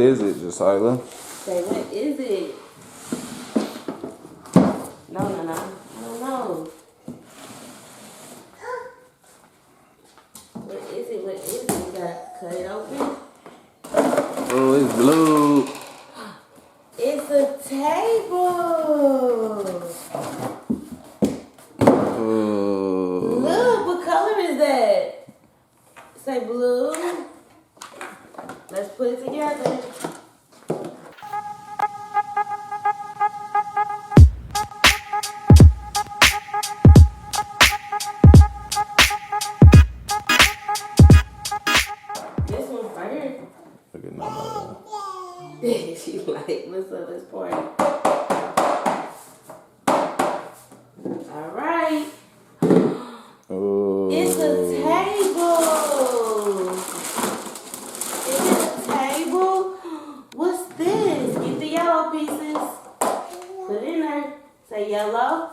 is it, JaSyla? Say, what is it? No. I don't know. What is it? We gotta cut it open. Oh, it's blue. It's a table. Look, what color is that? Say blue. Let's put it together. This one's right here. Look at Moma. She like, what's up, this party? All right. Oh. It's a table. Is it a table? What's this? Get the yellow pieces. Put it in there. Say yellow.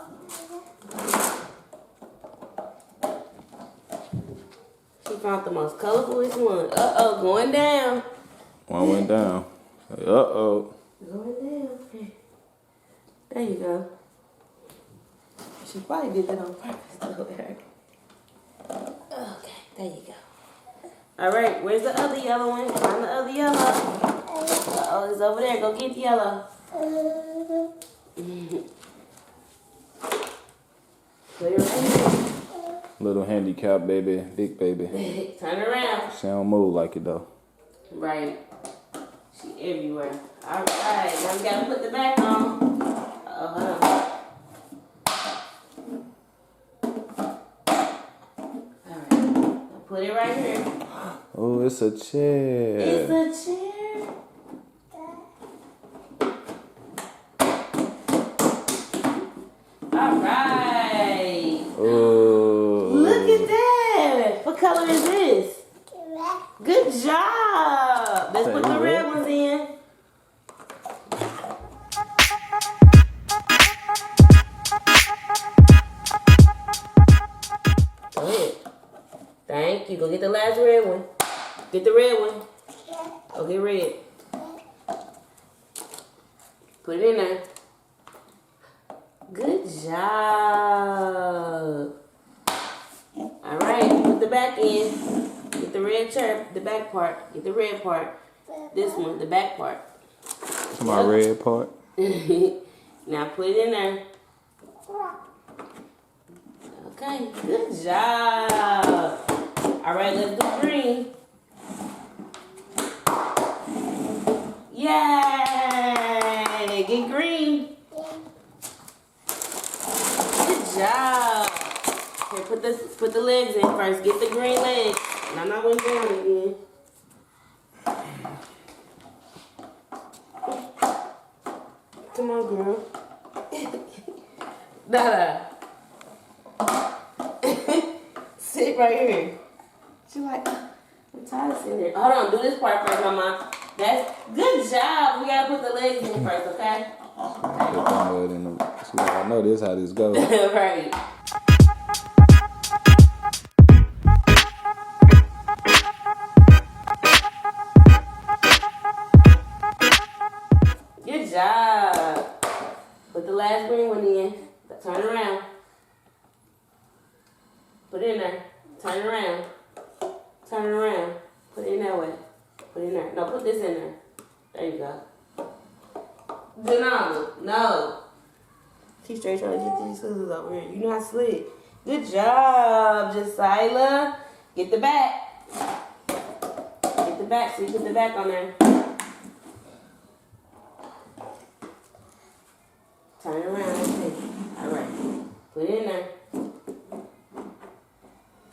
She found the most colorfulest one. Uh-oh, going down. One went down. Uh-oh. Going down. There you go. She probably did that on purpose, though. Okay, there you go. All right, where's the other yellow one? Find the other yellow. Uh-oh, it's over there. Go get the yellow. Put it right here. Little handicap baby, big baby. Turn around. She don't move like it though. Right. She everywhere. All right, now we gotta put the back on. Uh-oh, hold on. All right, now put it right here. Oh, it's a chair. It's a chair. All right. Oh. Look at that. What color is this? Good job. Let's put the red ones in. Go ahead. Thank you. Go get the last red one. Get the red one. Go get red. Put it in there. Good job. All right, put the back in. Get the red chirp, the back part. Get the red part. This one, the back part. It's my red part. Now put it in there. Okay, good job. All right, let's do green. Yay! Get green. Good job. Here, put the legs in first. Get the green legs. And I'm not going down again. Come on, girl. Dada. Sit right here. She's like, I'm tired of sitting here. Hold on, do this part first, Mama. That's good job. We gotta put the legs in first, okay? I know this how this goes. Right. Good job. Put the last green one in. Turn around. Put it in there. Turn around. Turn it around. Put it in that way. Put it in there. No, put this in there. There you go. No. She's straight trying to get these scissors over here. You know how to slit. Good job, JaSyla. Get the back. Get the back so you put the back on there. Turn around. All right. Put it in there.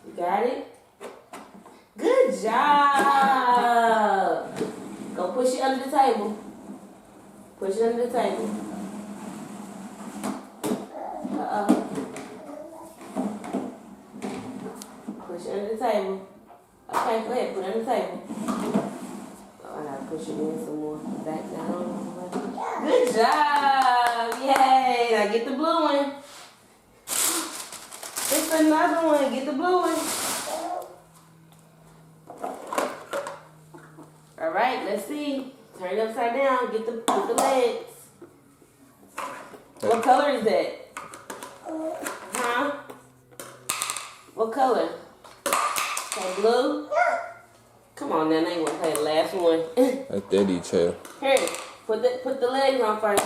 You got it? Good job. Go push it under the table. Push it under the table. Uh-oh. Push it under the table. Okay, go ahead. Put it under the table. Oh, I gotta push it in some more. Back down. Good job. Yay. Now get the blue one. It's another one. Get the blue one. All right, let's see. Turn it upside down. Get the legs. What color is that? Huh? What color? Okay, blue? Come on now, now you want to play the last one. That's daddy chair. Here, put the legs on first.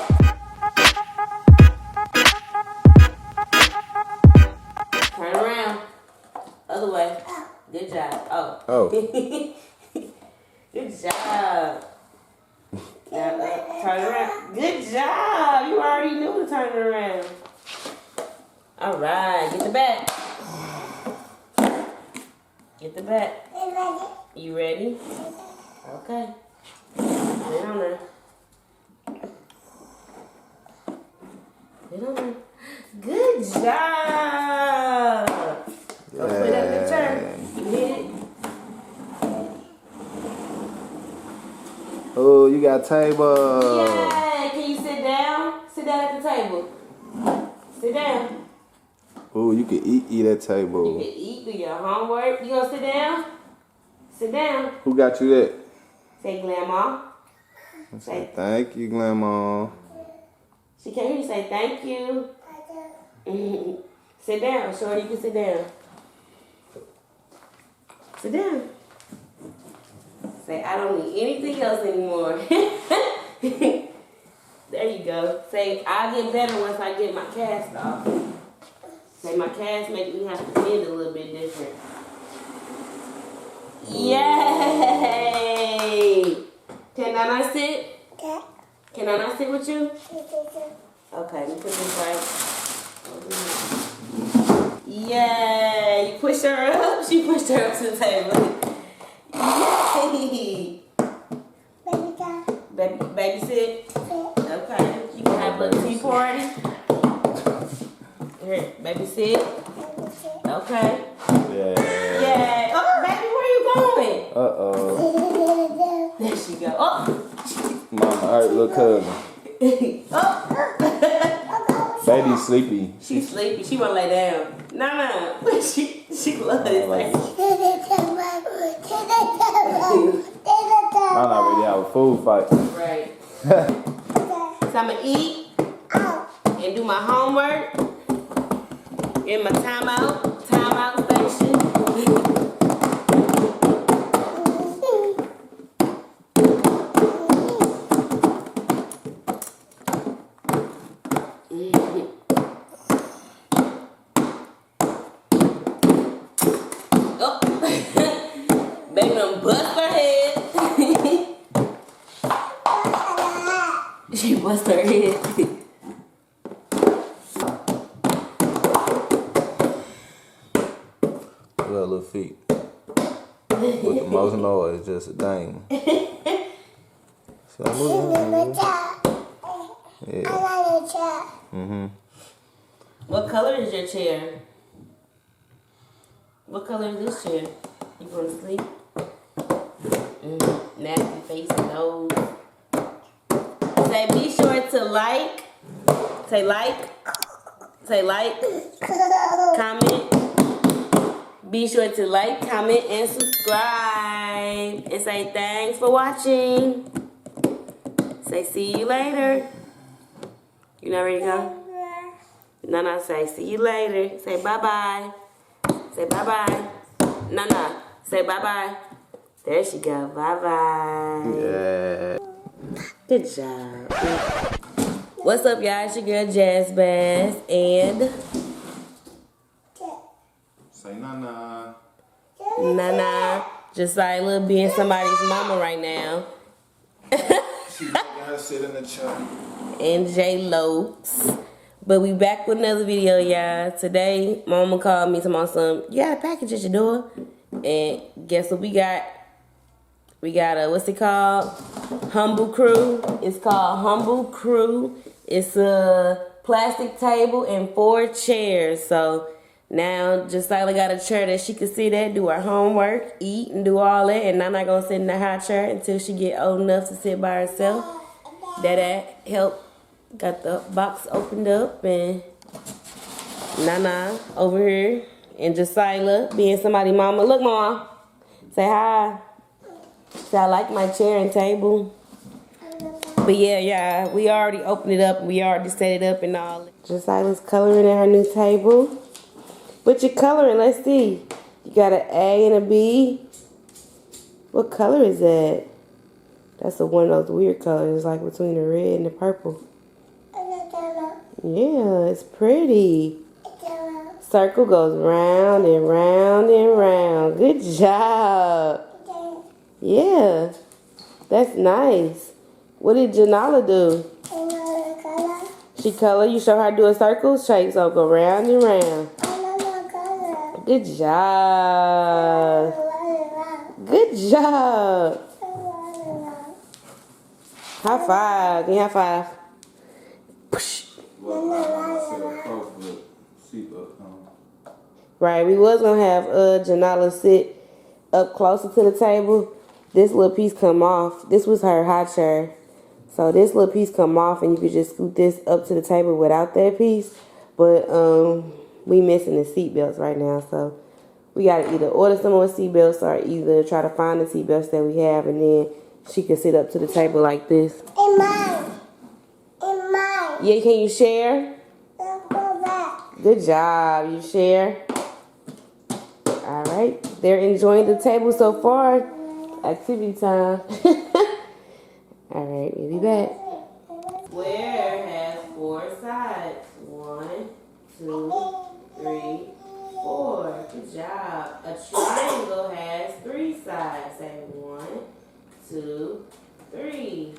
Turn around. Other way. Good job. Oh. Good job. Now, turn around. Good job. You already knew to turn it around. All right. Get the back. Get the back. You ready? Okay. Get on there. Get on there. Good job. Go put up the turn. You hit it. Oh, you got table. Yay! Can you sit down? Sit down at the table. Sit down. Oh, you can eat at You table. can eat, do your homework. You gonna sit down? Sit down. Who got you that? Say Lmao. Say Thank you, Grandma. she can't hear you say thank you. Sit down, Shorty. You can sit down. Sit down. Say I don't need anything else anymore. There you go. Say I'll get better once I get my cast off. Say my cast make me have to bend a little bit different. Yay! Can Nana sit? Can Nana sit with you? Okay, let me put this right. Yay! You pushed her up. She pushed her up to the table. Yay! Baby sit. Okay, you can have a little tea party. Here, baby sit. Okay. Yeah. Yay! Oh, baby, where you going? Uh-oh. There she go. Oh. Mama hurt little cousin. Oh. Baby sleepy. She's sleepy. She wanna lay down. Nah. She loves this thing. I'm not ready to have a food fight. Right. So I'ma eat and do my homework in my timeout station. Oh, baby done bust her head. She bust her head. Little feet. With the most noise, just a dang. So yeah. What color is your chair? What color is this chair? You going to sleep? Nasty face and nose. Say be sure to like. Say like. Say like. Comment. Be sure to like, comment, and subscribe. And say thanks for watching. Say see you later. You not ready to go? Nana, say see you later. Say bye-bye. Say bye-bye. Nana, say bye-bye. There she go. Bye-bye. Yeah. Good job. What's up, y'all? It's your girl, JaSyla. And Say Nana. Nana, JaSyla being somebody's mama right now. She's making her sit in the chair. And LocZ. But we back with another video, y'all. Today, Mama called me to my son. You got a package at your door. And guess what we got? We got a, what's it called? Humble Crew. It's called Humble Crew. It's a plastic table and 4 chairs. So now JaSyla got a chair that she can sit at, do her homework, eat, and do all that. And I'm not going to sit in the high chair until she get old enough to sit by herself. That help. Got the box opened up, and Nana over here, and JaSyla being somebody's mama. Look, Mom. Say hi. Say I like my chair and table. But yeah, we already opened it up and we already set it up and all. JaSyla's coloring at her new table. What you coloring? Let's see. You got an A and a B. What color is that? That's one of those weird colors, like between the red and the purple. Yeah, it's pretty. Circle goes round and round and round. Good job. Yeah, that's nice. What did JaSyla do? She color. You show her how to do a circle shape, so go round and round. Good job. Good job. High five. Can you high five? Right, we was gonna have JaSyla sit up closer to the table. This little piece come off. This was her high chair. So this little piece come off and you could just scoot this up to the table without that piece. But we missing the seat belts right now, so we gotta either order some more seat belts or either try to find the seat belts that we have and then she can sit up to the table like this. In mine. Yeah, can you share? Good job, you share. All right, they're enjoying the table so far. Activity time. All right, we'll be back. Square has 4 sides. 1, 2, 3, 4. Good job. A triangle has 3 sides. Say 1, 2, 3.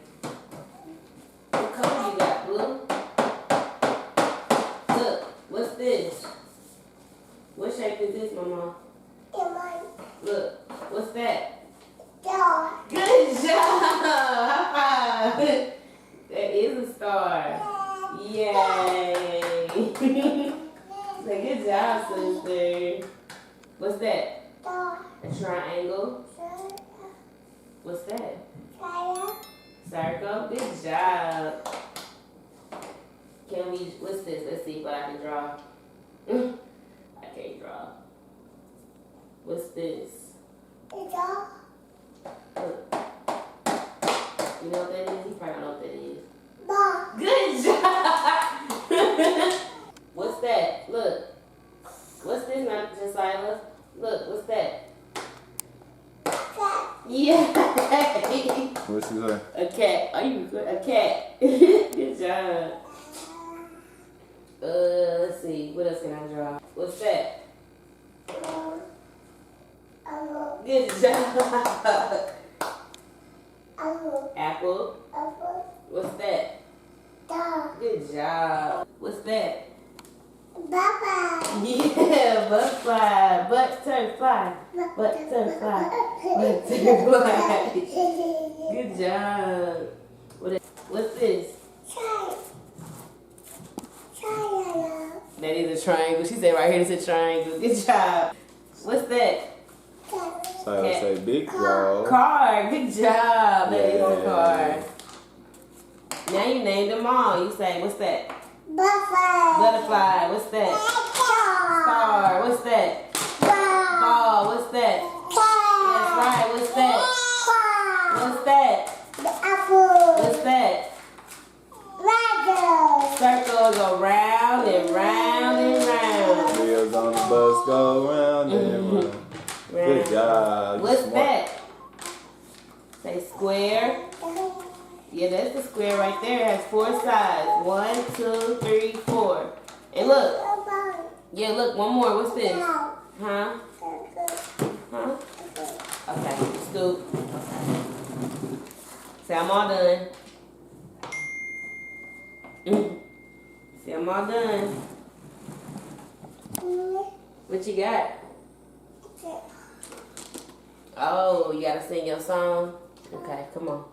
What color you got, blue? Look, what's this? What shape is this, Mama? Look, what's that? Good job! High five! That is a star. Yay! Say good job, sister. What's that? A triangle. What's that? Circle. Good job. Can we, what's this? Let's see what I can draw. I can't draw. What's this? Look. You know what that is? You probably don't know what that is. Good job! What's that? Look. What's this, not JaSyla? Look, what's that? Yeah. What's she say? A cat. Are you good? A cat. Good job. Let's see. What else can I draw? What's that? Good job. Apple. What's that? Good job. What's that? Yeah, butterfly. Butterfly. Butterfly. Butterfly. Good job. What's this? That is a triangle. She said right here it's a triangle. Good job. What's that? So I say big draw. Car. Good job. That is a car. Now you named them all. You say, what's that? Butterfly. What's that? Star. What's that? Ball. What's that? That's right. What's that? What's that? What's that? Circle go round and round and round. Wheels on the bus go round and round. Good job. What's that? Say square. Yeah, that's the square right there. It has 4 sides. 1, 2, 3, 4. And look. Yeah, look, one more. What's this? Huh? Huh? Okay, scoop. Say I'm all done. See, I'm all done. What you got? Oh, you gotta sing your song? Okay, come on.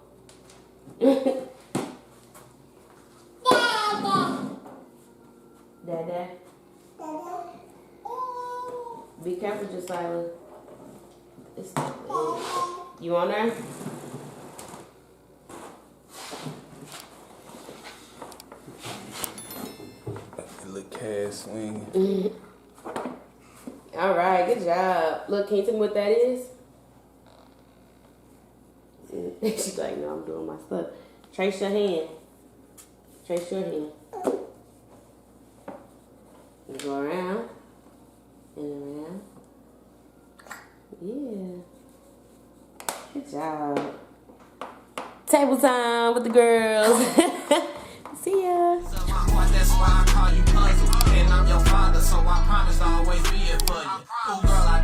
Dada. Be careful, JaSyla. You on there? Little cast swing. All right, good job. Look, can you tell me what that is? She's like, no, I'm doing my stuff. Trace your hand. Trace your hand. You go around and around. Yeah. Good job. Table time with the girls. See ya. That's why I call you puzzle. And I'm your father, so I promise to always be here for you. Ooh, girl, I